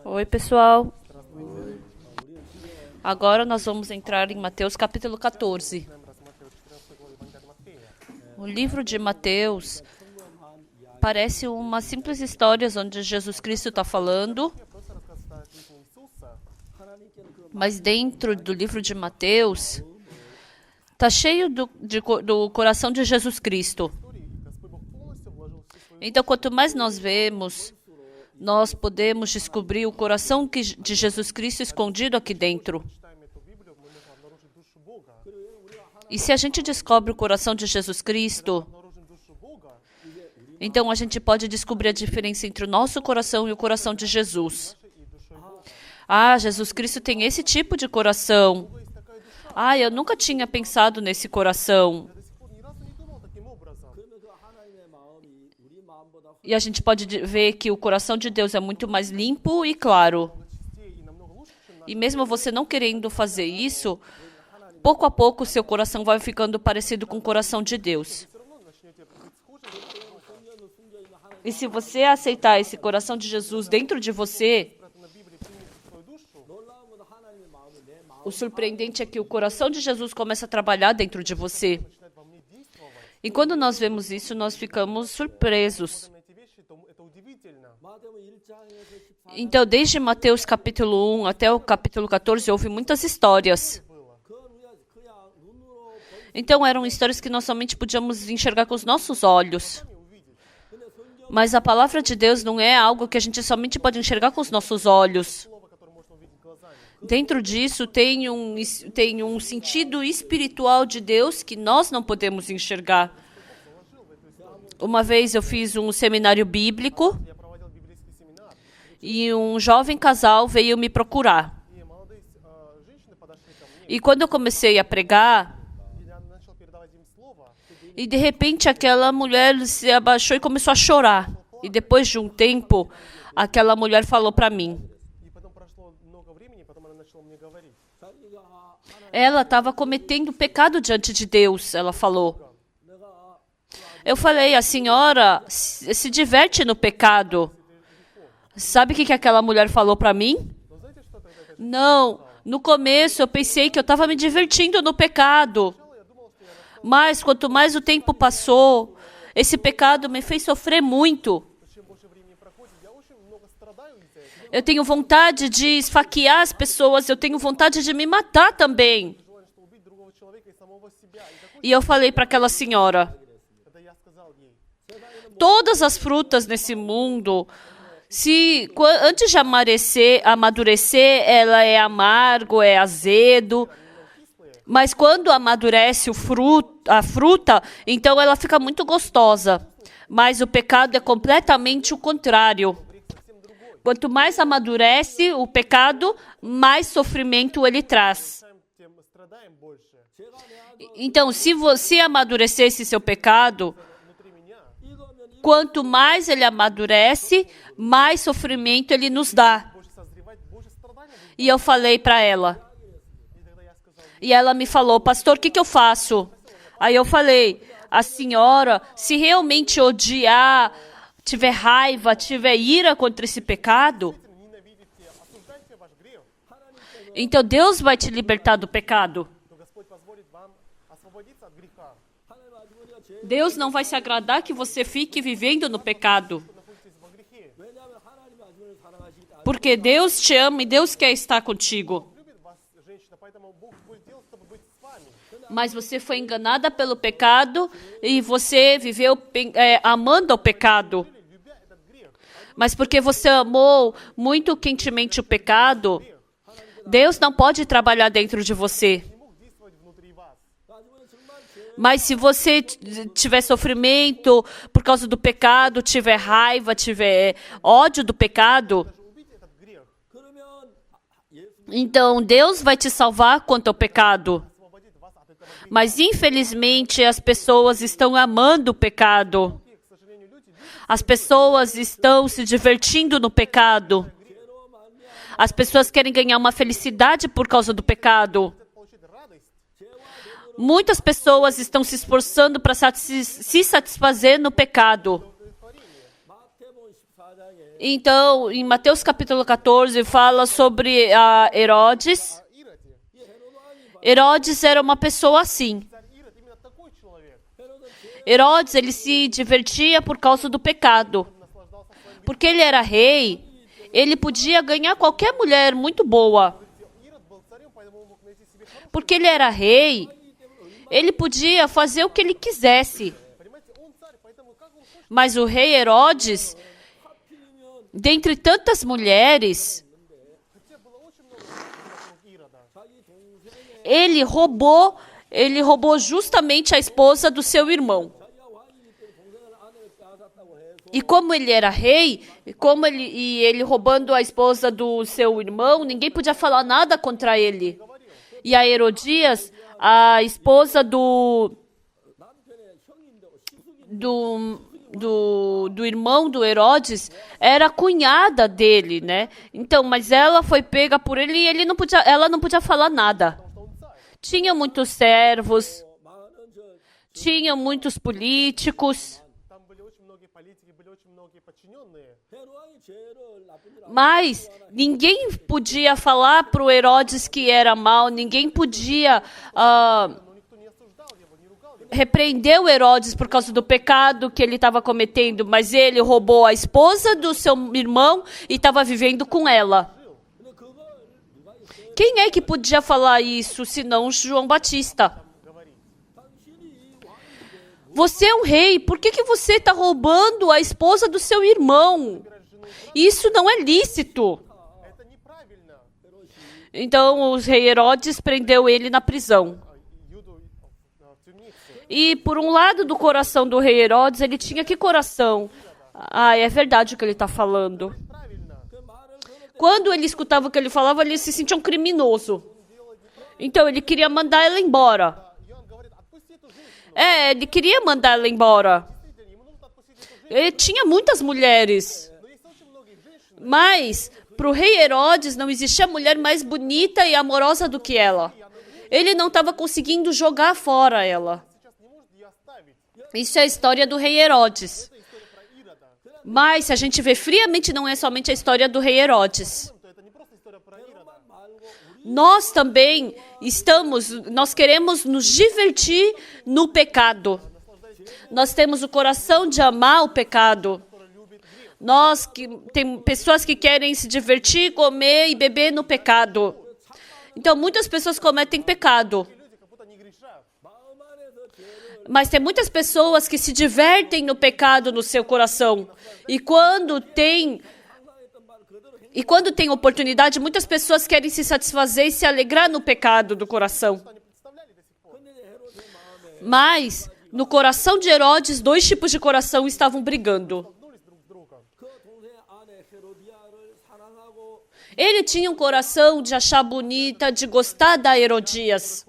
Oi, pessoal. Agora nós vamos entrar em Mateus capítulo 14. O livro de Mateus parece uma simples história onde Jesus Cristo está falando, mas dentro do livro de Mateus está cheio do coração de Jesus Cristo. Então, quanto mais nós vemos, nós podemos descobrir o coração de Jesus Cristo escondido aqui dentro. E se a gente descobre o coração de Jesus Cristo, então a gente pode descobrir a diferença entre o nosso coração e o coração de Jesus. Jesus Cristo tem esse tipo de coração. Eu nunca tinha pensado nesse coração. E a gente pode ver que o coração de Deus é muito mais limpo e claro. E mesmo você não querendo fazer isso, pouco a pouco o seu coração vai ficando parecido com o coração de Deus. E se você aceitar esse coração de Jesus dentro de você, o surpreendente é que o coração de Jesus começa a trabalhar dentro de você. E quando nós vemos isso, nós ficamos surpresos. Então, desde Mateus capítulo 1 até o capítulo 14, houve muitas histórias. Então, eram histórias que nós somente podíamos enxergar com os nossos olhos. Mas a palavra de Deus não é algo que a gente somente pode enxergar com os nossos olhos. Dentro disso tem um sentido espiritual de Deus que nós não podemos enxergar. Uma vez eu fiz um seminário bíblico e um jovem casal veio me procurar. E quando eu comecei a pregar, e de repente aquela mulher se abaixou e começou a chorar. E depois de um tempo, aquela mulher falou para mim. Ela estava cometendo pecado diante de Deus, ela falou. Eu falei, a senhora se diverte no pecado. Sabe o que aquela mulher falou para mim? Não, no começo eu pensei que eu estava me divertindo no pecado. Mas quanto mais o tempo passou, esse pecado me fez sofrer muito. Eu tenho vontade de esfaquear as pessoas, eu tenho vontade de me matar também. E eu falei para aquela senhora, todas as frutas nesse mundo, antes de amadurecer, ela é amargo, é azedo. Mas quando amadurece a fruta, então ela fica muito gostosa. Mas o pecado é completamente o contrário. Quanto mais amadurece o pecado, mais sofrimento ele traz. Então, se você amadurecesse seu pecado, quanto mais ele amadurece, mais sofrimento ele nos dá. E eu falei para ela. E ela me falou, pastor, o que eu faço? Aí eu falei, a senhora, se realmente odiar, tiver raiva, tiver ira contra esse pecado, então Deus vai te libertar do pecado. Deus não vai se agradar que você fique vivendo no pecado. Porque Deus te ama e Deus quer estar contigo. Mas você foi enganada pelo pecado e você viveu amando o pecado. Mas porque você amou muito quentemente o pecado, Deus não pode trabalhar dentro de você. Mas se você tiver sofrimento por causa do pecado, tiver raiva, tiver ódio do pecado, então Deus vai te salvar quanto ao pecado. Mas, infelizmente, as pessoas estão amando o pecado. As pessoas estão se divertindo no pecado. As pessoas querem ganhar uma felicidade por causa do pecado. Muitas pessoas estão se esforçando para se satisfazer no pecado. Então, em Mateus capítulo 14, fala sobre Herodes. Herodes era uma pessoa assim. Herodes, ele se divertia por causa do pecado. Porque ele era rei, ele podia ganhar qualquer mulher muito boa. Porque ele era rei, ele podia fazer o que ele quisesse. Mas o rei Herodes, dentre tantas mulheres, ele roubou justamente a esposa do seu irmão. E como ele era rei, ele roubando a esposa do seu irmão, ninguém podia falar nada contra ele. E a Herodias, a esposa do irmão do Herodes, era cunhada dele, né? Então, mas ela foi pega por ele e ela não podia falar nada. Tinha muitos servos, tinha muitos políticos, mas ninguém podia falar para o Herodes que era mau, ninguém podia repreender o Herodes por causa do pecado que ele estava cometendo, mas ele roubou a esposa do seu irmão e estava vivendo com ela. Quem é que podia falar isso, senão João Batista? Você é um rei, por que você está roubando a esposa do seu irmão? Isso não é lícito. Então, o rei Herodes prendeu ele na prisão. E, por um lado do coração do rei Herodes, ele tinha que coração? É verdade o que ele está falando. Quando ele escutava o que ele falava, ele se sentia um criminoso. Então, ele queria mandar ela embora. Ele queria mandar ela embora. Ele tinha muitas mulheres. Mas, para o rei Herodes, não existia mulher mais bonita e amorosa do que ela. Ele não estava conseguindo jogar fora ela. Isso é a história do rei Herodes. Mas, se a gente vê friamente, não é somente a história do rei Herodes. Nós também nós queremos nos divertir no pecado. Nós temos o coração de amar o pecado. Tem pessoas que querem se divertir, comer e beber no pecado. Então, muitas pessoas cometem pecado. Mas tem muitas pessoas que se divertem no pecado no seu coração. E quando tem oportunidade, muitas pessoas querem se satisfazer e se alegrar no pecado do coração. Mas, no coração de Herodes, dois tipos de coração estavam brigando. Ele tinha um coração de achar bonita, de gostar da Herodias.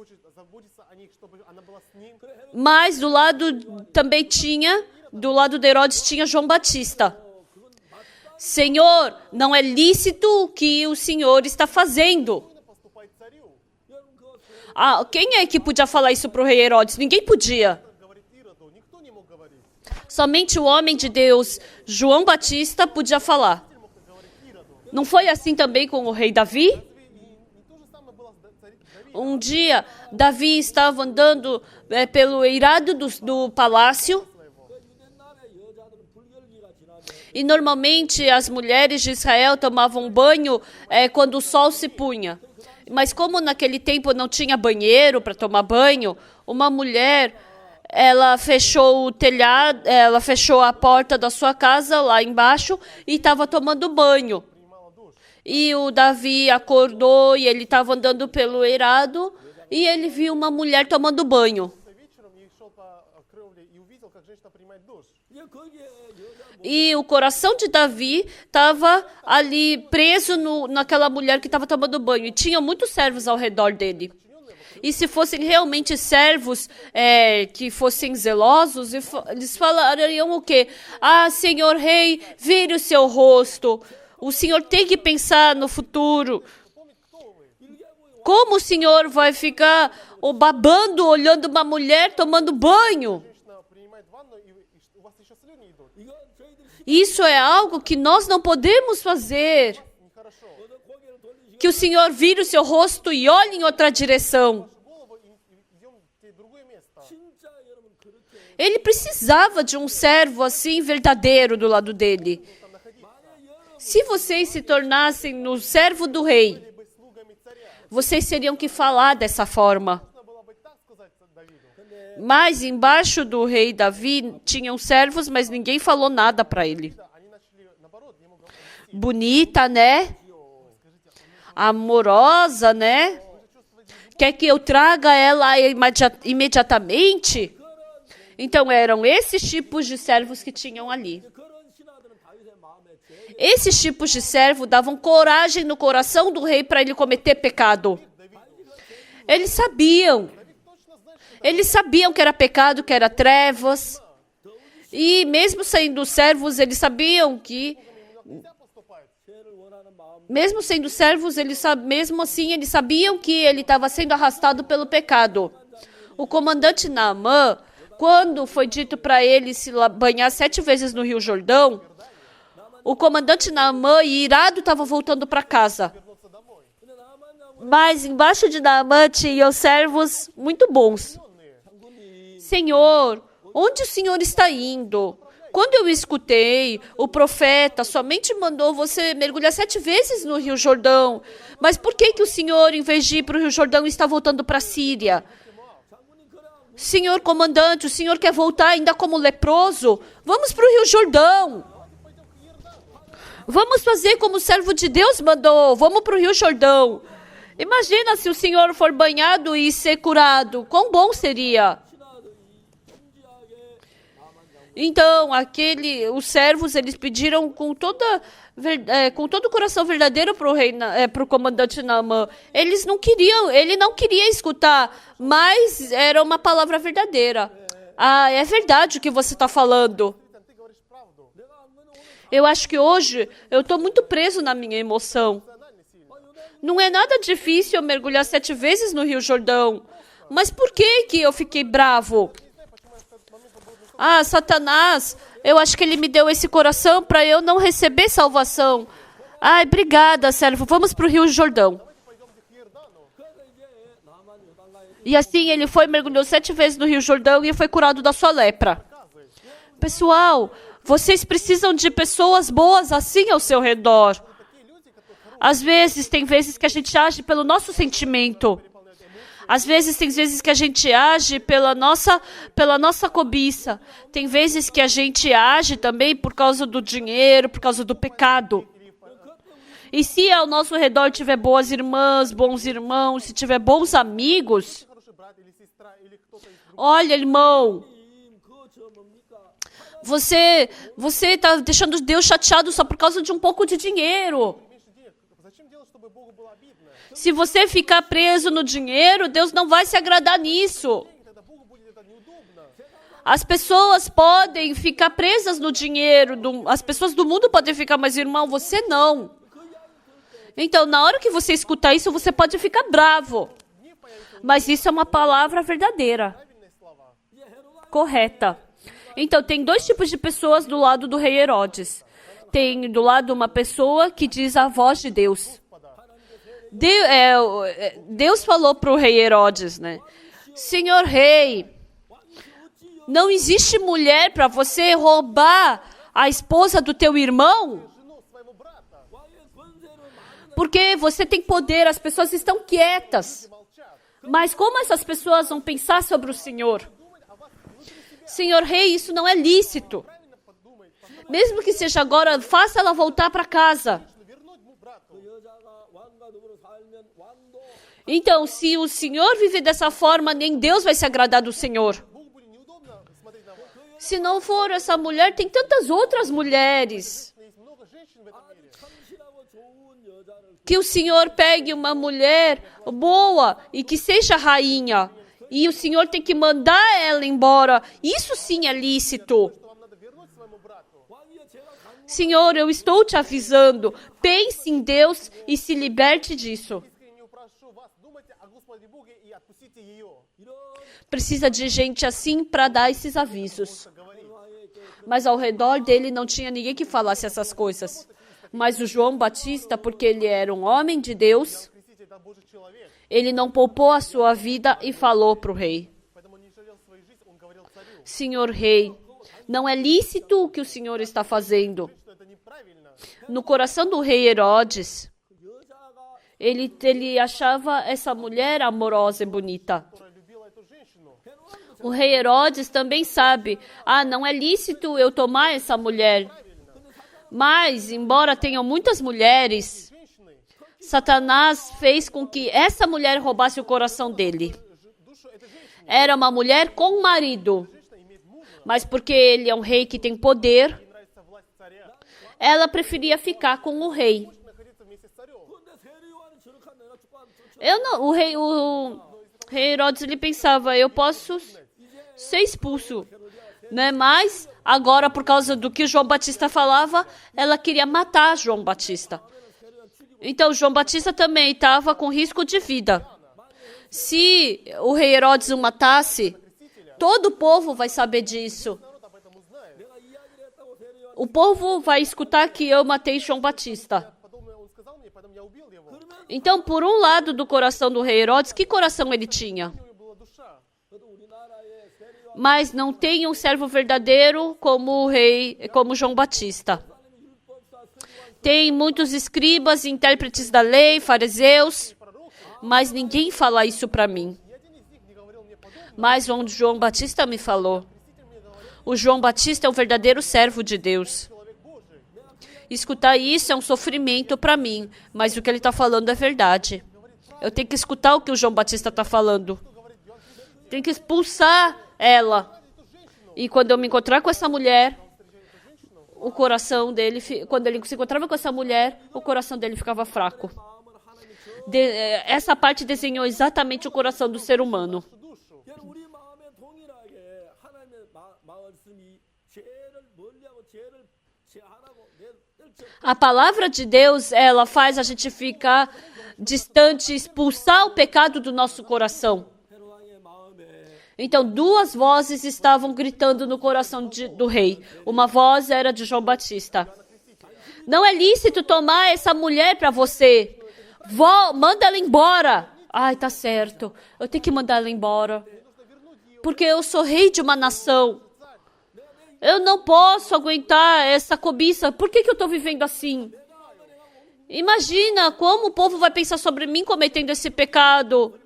Mas do lado de Herodes tinha João Batista. Senhor, não é lícito o que o Senhor está fazendo. Quem é que podia falar isso para o rei Herodes? Ninguém podia. Somente o homem de Deus, João Batista, podia falar. Não foi assim também com o rei Davi? Um dia, Davi estava andando pelo eirado do palácio. E normalmente as mulheres de Israel tomavam banho quando o sol se punha. Mas como naquele tempo não tinha banheiro para tomar banho, uma mulher, ela fechou o telhado, ela fechou a porta da sua casa lá embaixo e estava tomando banho. E o Davi acordou e ele estava andando pelo eirado e ele viu uma mulher tomando banho. E o coração de Davi estava ali preso naquela mulher que estava tomando banho. E tinha muitos servos ao redor dele. E se fossem realmente servos que fossem zelosos, eles falariam o quê? Senhor rei, vire o seu rosto. O senhor tem que pensar no futuro. Como o senhor vai ficar babando, olhando uma mulher tomando banho? Isso é algo que nós não podemos fazer. Que o Senhor vire o seu rosto e olhe em outra direção. Ele precisava de um servo assim verdadeiro do lado dele. Se vocês se tornassem no servo do rei, vocês teriam que falar dessa forma. Mas embaixo do rei Davi tinham servos, mas ninguém falou nada para ele. Bonita, né? Amorosa, né? Quer que eu traga ela imediatamente? Então eram esses tipos de servos que tinham ali. Esses tipos de servo davam coragem no coração do rei para ele cometer pecado. Eles sabiam que era pecado, que era trevas. E mesmo sendo servos, eles sabiam que... Mesmo sendo servos, mesmo assim, eles sabiam que ele estava sendo arrastado pelo pecado. O comandante Naamã, quando foi dito para ele se banhar 7 vezes no Rio Jordão, o comandante Naamã, irado, estava voltando para casa. Mas embaixo de Naamã tinham servos muito bons. Senhor, onde o Senhor está indo? Quando eu escutei, o profeta somente mandou você mergulhar 7 vezes no Rio Jordão. Mas por que o Senhor, em vez de ir para o Rio Jordão, está voltando para a Síria? Senhor comandante, o Senhor quer voltar ainda como leproso? Vamos para o Rio Jordão. Vamos fazer como o servo de Deus mandou. Vamos para o Rio Jordão. Imagina se o Senhor for banhado e ser curado. Quão bom seria. Então, os servos, eles pediram com todo o coração verdadeiro para o comandante Naamã. Ele não queria escutar, mas era uma palavra verdadeira. Ah, é verdade o que você está falando. Eu acho que hoje eu estou muito preso na minha emoção. Não é nada difícil eu mergulhar 7 vezes no Rio Jordão. Mas por que eu fiquei bravo? Ah, Satanás, eu acho que ele me deu esse coração para eu não receber salvação. Ai, obrigada, servo. Vamos para o Rio Jordão. E assim ele mergulhou 7 vezes no Rio Jordão e foi curado da sua lepra. Pessoal, vocês precisam de pessoas boas assim ao seu redor. Às vezes, tem vezes que a gente age pelo nosso sentimento. Às vezes, tem vezes que a gente age pela nossa cobiça. Tem vezes que a gente age também por causa do dinheiro, por causa do pecado. E se ao nosso redor tiver boas irmãs, bons irmãos, se tiver bons amigos, olha, irmão, você está deixando Deus chateado só por causa de um pouco de dinheiro. Se você ficar preso no dinheiro, Deus não vai se agradar nisso. As pessoas podem ficar presas no dinheiro, as pessoas do mundo podem ficar, mas irmão, você não. Então, na hora que você escutar isso, você pode ficar bravo. Mas isso é uma palavra verdadeira, correta. Então, tem 2 tipos de pessoas do lado do rei Herodes. Tem do lado uma pessoa que diz a voz de Deus. Deus falou para o rei Herodes, né? Senhor rei, não existe mulher para você roubar a esposa do teu irmão? Porque você tem poder, as pessoas estão quietas. Mas como essas pessoas vão pensar sobre o Senhor? Senhor rei, isso não é lícito. Mesmo que seja agora, faça ela voltar para casa. Então, se o Senhor viver dessa forma, nem Deus vai se agradar do Senhor. Se não for essa mulher, tem tantas outras mulheres. Que o Senhor pegue uma mulher boa e que seja rainha. E o Senhor tem que mandar ela embora. Isso sim é lícito. Senhor, eu estou te avisando. Pense em Deus e se liberte disso. Precisa de gente assim para dar esses avisos. Mas ao redor dele não tinha ninguém que falasse essas coisas. Mas o João Batista, porque ele era um homem de Deus, ele não poupou a sua vida e falou para o rei: Senhor rei, não é lícito o que o senhor está fazendo. No coração do rei Herodes, ele achava essa mulher amorosa e bonita. O rei Herodes também sabe, não é lícito eu tomar essa mulher. Mas, embora tenham muitas mulheres, Satanás fez com que essa mulher roubasse o coração dele. Era uma mulher com marido, mas porque ele é um rei que tem poder, ela preferia ficar com o rei. O rei Herodes, ele pensava, eu posso ser expulso, né? Mas agora, por causa do que João Batista falava, ela queria matar João Batista. Então, João Batista também estava com risco de vida. Se o rei Herodes o matasse, todo o povo vai saber disso. O povo vai escutar que eu matei João Batista. Então, por um lado do coração do rei Herodes, que coração ele tinha? Mas não tem um servo verdadeiro como como João Batista. Tem muitos escribas, intérpretes da lei, fariseus, mas ninguém fala isso para mim. Mas o João Batista me falou. O João Batista é um verdadeiro servo de Deus. Escutar isso é um sofrimento para mim, mas o que ele está falando é verdade. Eu tenho que escutar o que o João Batista está falando. Tenho que expulsar ela. E quando eu me encontrar com essa mulher, o coração dele, quando ele se encontrava com essa mulher, o coração dele ficava fraco. Essa parte desenhou exatamente o coração do ser humano. A palavra de Deus, ela faz a gente ficar distante, expulsar o pecado do nosso coração. Então, duas vozes estavam gritando no coração do rei. Uma voz era de João Batista. Não é lícito tomar essa mulher para você. Manda ela embora. Ai, tá certo. Eu tenho que mandar ela embora. Porque eu sou rei de uma nação. Eu não posso aguentar essa cobiça. Por que eu estou vivendo assim? Imagina como o povo vai pensar sobre mim cometendo esse pecado.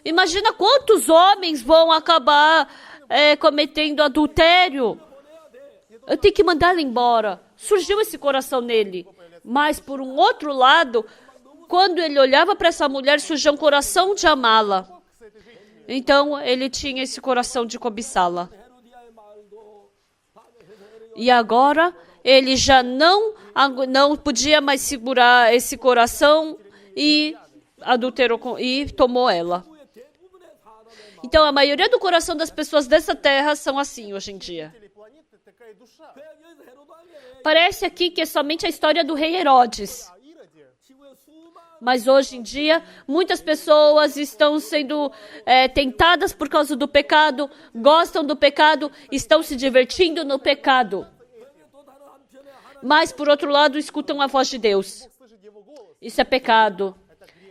Imagina quantos homens vão acabar cometendo adultério. Eu tenho que mandar ela embora. Surgiu esse coração nele. Mas, por um outro lado, quando ele olhava para essa mulher, surgiu um coração de amá-la. Então, ele tinha esse coração de cobiçá-la. E agora, ele já não podia mais segurar esse coração e adulterou e tomou ela. Então, a maioria do coração das pessoas dessa terra são assim hoje em dia. Parece aqui que é somente a história do rei Herodes. Mas hoje em dia, muitas pessoas estão sendo tentadas por causa do pecado, gostam do pecado, estão se divertindo no pecado. Mas, por outro lado, escutam a voz de Deus. Isso é pecado.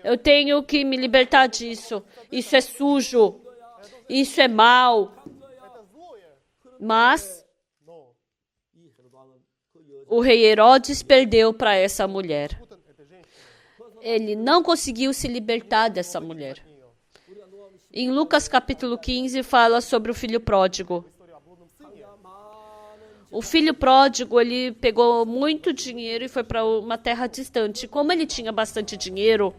Eu tenho que me libertar disso. Isso é sujo. Isso é mal. Mas o rei Herodes perdeu para essa mulher. Ele não conseguiu se libertar dessa mulher. Em Lucas capítulo 15 fala sobre o filho pródigo. O filho pródigo, ele pegou muito dinheiro e foi para uma terra distante. Como ele tinha bastante dinheiro,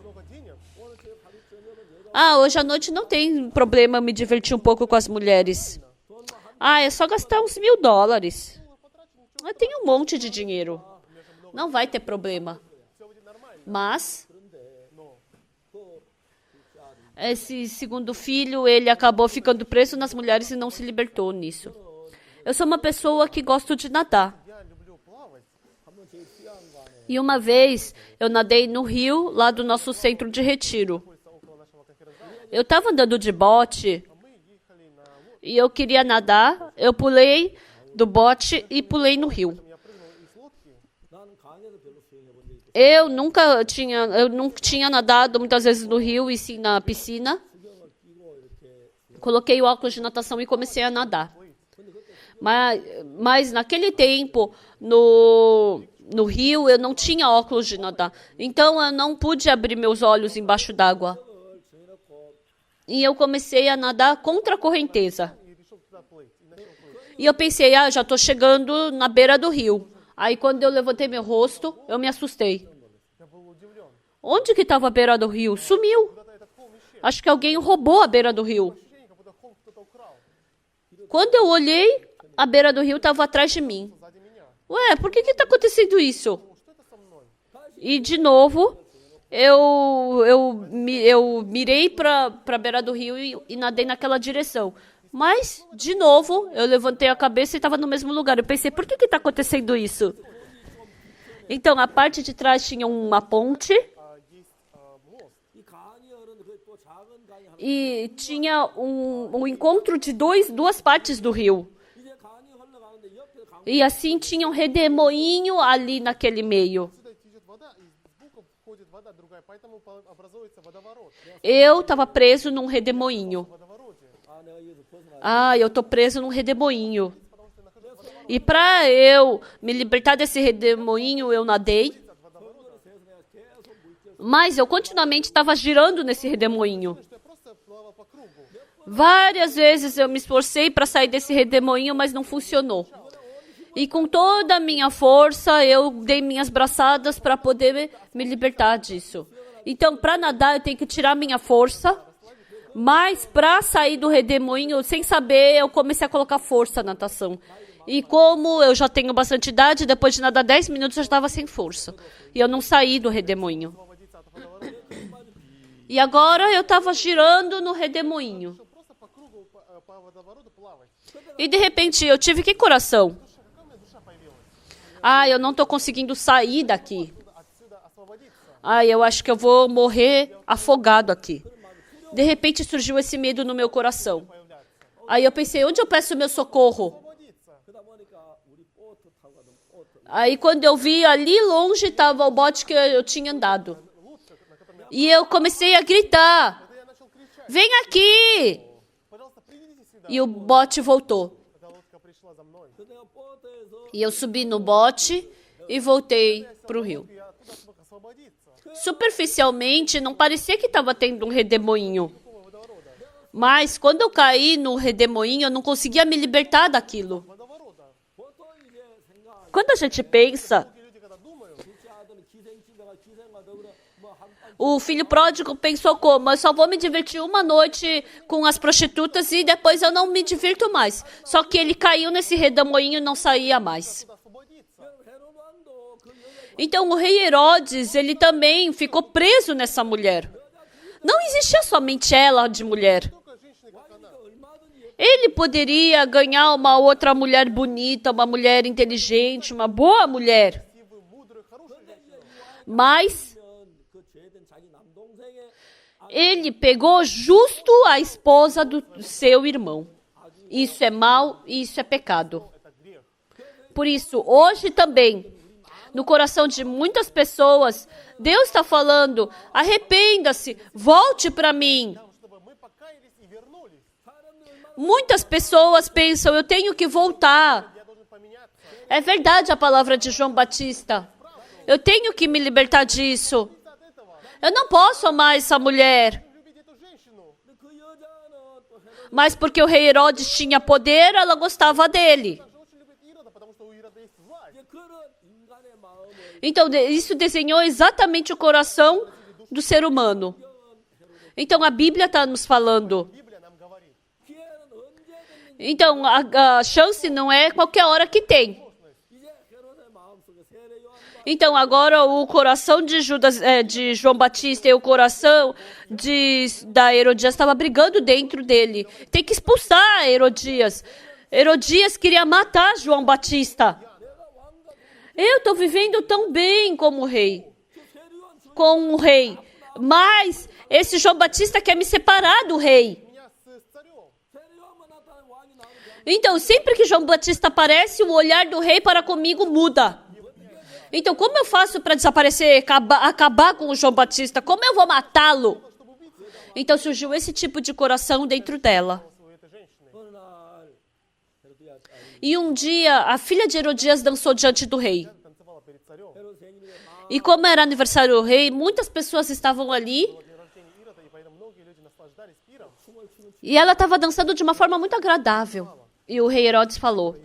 hoje à noite não tem problema me divertir um pouco com as mulheres. É só gastar uns $1.000. Eu tenho um monte de dinheiro. Não vai ter problema. Mas esse segundo filho, ele acabou ficando preso nas mulheres e não se libertou nisso. Eu sou uma pessoa que gosto de nadar. E uma vez eu nadei no rio, lá do nosso centro de retiro. Eu estava andando de bote e eu queria nadar. Eu pulei do bote e pulei no rio. Eu não tinha nadado muitas vezes no rio e sim na piscina. Coloquei o óculos de natação e comecei a nadar. Mas naquele tempo, no rio, eu não tinha óculos de nadar. Então, eu não pude abrir meus olhos embaixo d'água. E eu comecei a nadar contra a correnteza. E eu pensei, já estou chegando na beira do rio. Aí, quando eu levantei meu rosto, eu me assustei. Onde que estava a beira do rio? Sumiu. Acho que alguém roubou a beira do rio. Quando eu olhei, a beira do rio estava atrás de mim. Ué, por que está acontecendo isso? E, de novo, eu mirei para a beira do rio e nadei naquela direção. Mas, de novo, eu levantei a cabeça e estava no mesmo lugar. Eu pensei, por que está acontecendo isso? Então, a parte de trás tinha uma ponte. E tinha um encontro de duas partes do rio. E assim tinha um redemoinho ali naquele meio. Eu estava preso num redemoinho. Eu estou preso num redemoinho. E para eu me libertar desse redemoinho, eu nadei. Mas eu continuamente estava girando nesse redemoinho. Várias vezes eu me esforcei para sair desse redemoinho, mas não funcionou. E com toda a minha força, eu dei minhas braçadas para poder me libertar disso. Então, para nadar, eu tenho que tirar minha força. Mas para sair do redemoinho, sem saber, eu comecei a colocar força na natação. E como eu já tenho bastante idade, depois de nadar 10 minutos, eu já estava sem força. E eu não saí do redemoinho. E agora eu estava girando no redemoinho. E de repente eu tive que coração. Eu não estou conseguindo sair daqui. Eu acho que eu vou morrer afogado aqui. De repente surgiu esse medo no meu coração. Aí eu pensei, onde eu peço meu socorro? Aí quando eu vi, ali longe estava o bote que eu tinha andado. E eu comecei a gritar, vem aqui! E o bote voltou. E eu subi no bote e voltei para o rio. Superficialmente, não parecia que estava tendo um redemoinho. Mas quando eu caí no redemoinho, eu não conseguia me libertar daquilo. Quando a gente pensa, o filho pródigo pensou como? Eu só vou me divertir uma noite com as prostitutas e depois eu não me divirto mais. Só que ele caiu nesse redemoinho e não saía mais. Então o rei Herodes, ele também ficou preso nessa mulher. Não existia somente ela de mulher. Ele poderia ganhar uma outra mulher bonita, uma mulher inteligente, uma boa mulher. Mas ele pegou justo a esposa do seu irmão. Isso é mal e isso é pecado. Por isso, hoje também, no coração de muitas pessoas, Deus está falando, arrependa-se, volte para mim. Muitas pessoas pensam, eu tenho que voltar. É verdade a palavra de João Batista. Eu tenho que me libertar disso. Eu não posso amar essa mulher. Mas porque o rei Herodes tinha poder, ela gostava dele. Então, isso desenhou exatamente o coração do ser humano. Então, a Bíblia está nos falando. Então, a chance não é qualquer hora que tem. Então, agora o coração de de João Batista e o coração da Herodias estava brigando dentro dele. Tem que expulsar Herodias. Herodias queria matar João Batista. Eu estou vivendo tão bem como rei. Com o rei. Mas esse João Batista quer me separar do rei. Então, sempre que João Batista aparece, o olhar do rei para comigo muda. Então, como eu faço para desaparecer, acabar com o João Batista? Como eu vou matá-lo? Então, surgiu esse tipo de coração dentro dela. E um dia, a filha de Herodias dançou diante do rei. E como era aniversário do rei, muitas pessoas estavam ali. E ela estava dançando de uma forma muito agradável. E o rei Herodes falou: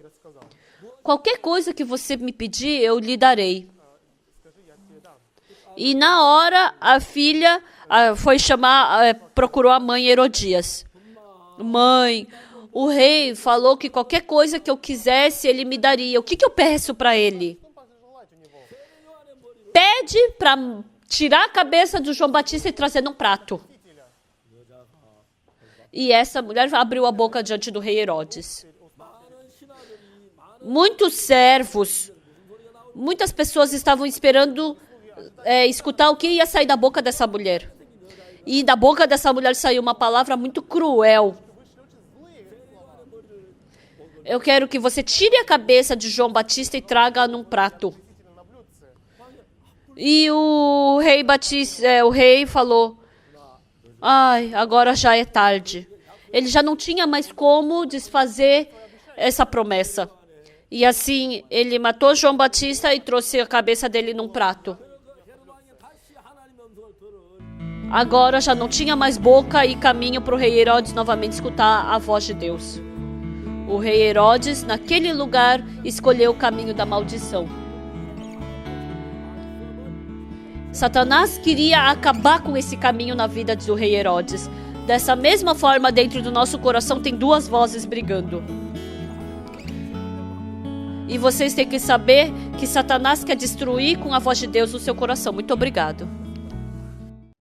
qualquer coisa que você me pedir, eu lhe darei. E na hora, a filha foi chamar, procurou a mãe Herodias. Mãe, o rei falou que qualquer coisa que eu quisesse, ele me daria. O que eu peço para ele? Pede para tirar a cabeça do João Batista e trazer num prato. E essa mulher abriu a boca diante do rei Herodes. Muitos servos, muitas pessoas estavam esperando escutar o que ia sair da boca dessa mulher. E da boca dessa mulher saiu uma palavra muito cruel. Eu quero que você tire a cabeça de João Batista e traga num prato. E o rei falou: ai, agora já é tarde. Ele já não tinha mais como desfazer essa promessa. E assim, ele matou João Batista e trouxe a cabeça dele num prato. Agora já não tinha mais boca e caminho para o rei Herodes novamente escutar a voz de Deus. O rei Herodes, naquele lugar, escolheu o caminho da maldição. Satanás queria acabar com esse caminho na vida do rei Herodes. Dessa mesma forma, dentro do nosso coração tem duas vozes brigando. E vocês têm que saber que Satanás quer destruir com a voz de Deus o seu coração. Muito obrigado.